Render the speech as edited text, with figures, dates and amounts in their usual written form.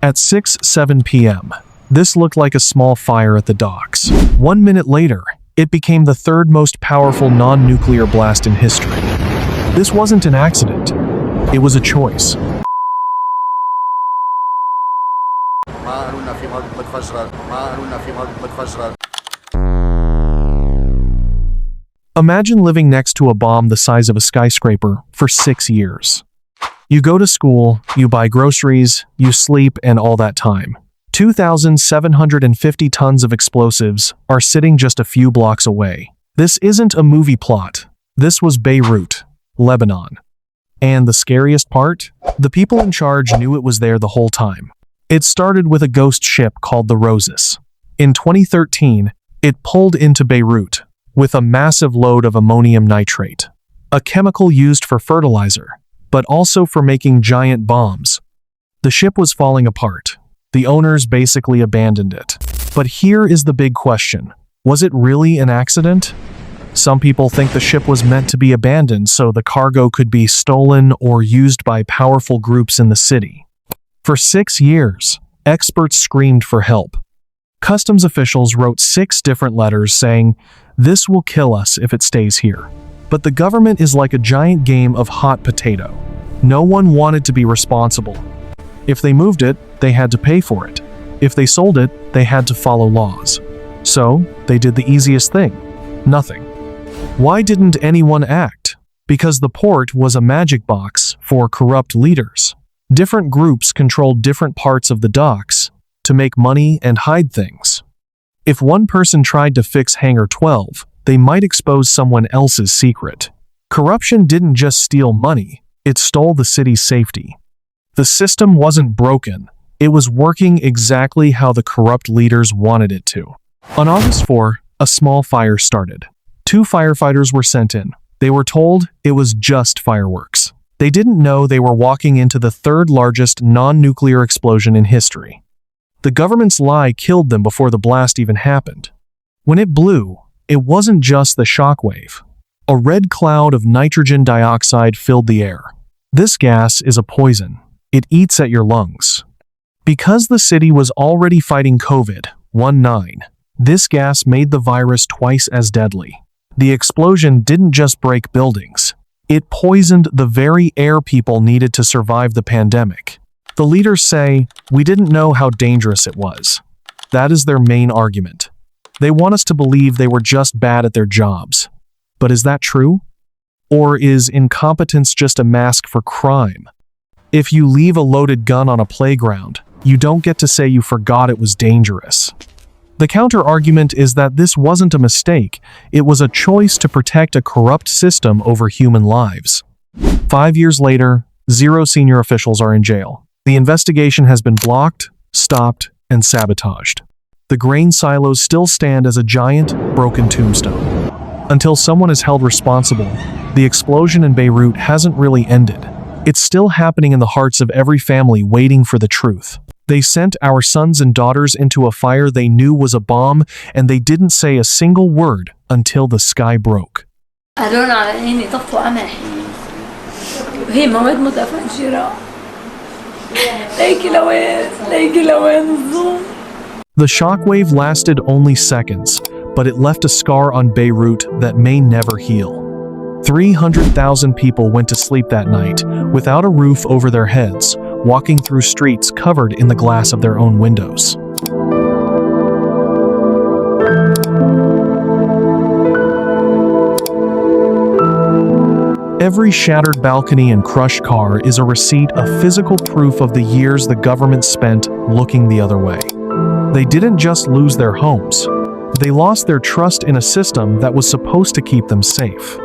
At 6:07 p.m., this looked like a small fire at the docks. 1 minute later, it became the third most powerful non-nuclear blast in history. This wasn't an accident. It was a choice. Imagine living next to a bomb the size of a skyscraper for 6 years. You go to school, you buy groceries, you sleep, and all that time. 2,750 tons of explosives are sitting just a few blocks away. This isn't a movie plot. This was Beirut, Lebanon. And the scariest part? The people in charge knew it was there the whole time. It started with a ghost ship called the Roses. In 2013, it pulled into Beirut with a massive load of ammonium nitrate, a chemical used for fertilizer, but also for making giant bombs. The ship was falling apart. The owners basically abandoned it. But here is the big question. Was it really an accident? Some people think the ship was meant to be abandoned so the cargo could be stolen or used by powerful groups in the city. For 6 years, experts screamed for help. Customs officials wrote 6 different letters saying, "This will kill us if it stays here." But the government is like a giant game of hot potato. No one wanted to be responsible. If they moved it, they had to pay for it. If they sold it, they had to follow laws. So, they did the easiest thing. Nothing. Why didn't anyone act? Because the port was a magic box for corrupt leaders. Different groups controlled different parts of the docks to make money and hide things. If one person tried to fix Hangar 12, they might expose someone else's secret. Corruption didn't just steal money, it stole the city's safety. The system wasn't broken, it was working exactly how the corrupt leaders wanted it to. On August 4, a small fire started. 2 firefighters were sent in. They were told it was just fireworks. They didn't know they were walking into the 3rd largest non-nuclear explosion in history. The government's lie killed them before the blast even happened. When it blew, it wasn't just the shockwave. A red cloud of nitrogen dioxide filled the air. This gas is a poison. It eats at your lungs. Because the city was already fighting COVID-19, this gas made the virus twice as deadly. The explosion didn't just break buildings. It poisoned the very air people needed to survive the pandemic. The leaders say, "We didn't know how dangerous it was." That is their main argument. They want us to believe they were just bad at their jobs. But is that true? Or is incompetence just a mask for crime? If you leave a loaded gun on a playground, you don't get to say you forgot it was dangerous. The counter-argument is that this wasn't a mistake, it was a choice to protect a corrupt system over human lives. 5 years later, 0 senior officials are in jail. The investigation has been blocked, stopped, and sabotaged. The grain silos still stand as a giant, broken tombstone. Until someone is held responsible, the explosion in Beirut hasn't really ended. It's still happening in the hearts of every family waiting for the truth. They sent our sons and daughters into a fire they knew was a bomb, and they didn't say a single word until the sky broke. قالوا على عيني طفوا قمح وهي مواد متفجرة. ليكي لوين الظلم. The shockwave lasted only seconds, but it left a scar on Beirut that may never heal. 300,000 people went to sleep that night, without a roof over their heads, walking through streets covered in the glass of their own windows. Every shattered balcony and crushed car is a receipt of physical proof of the years the government spent looking the other way. They didn't just lose their homes. They lost their trust in a system that was supposed to keep them safe.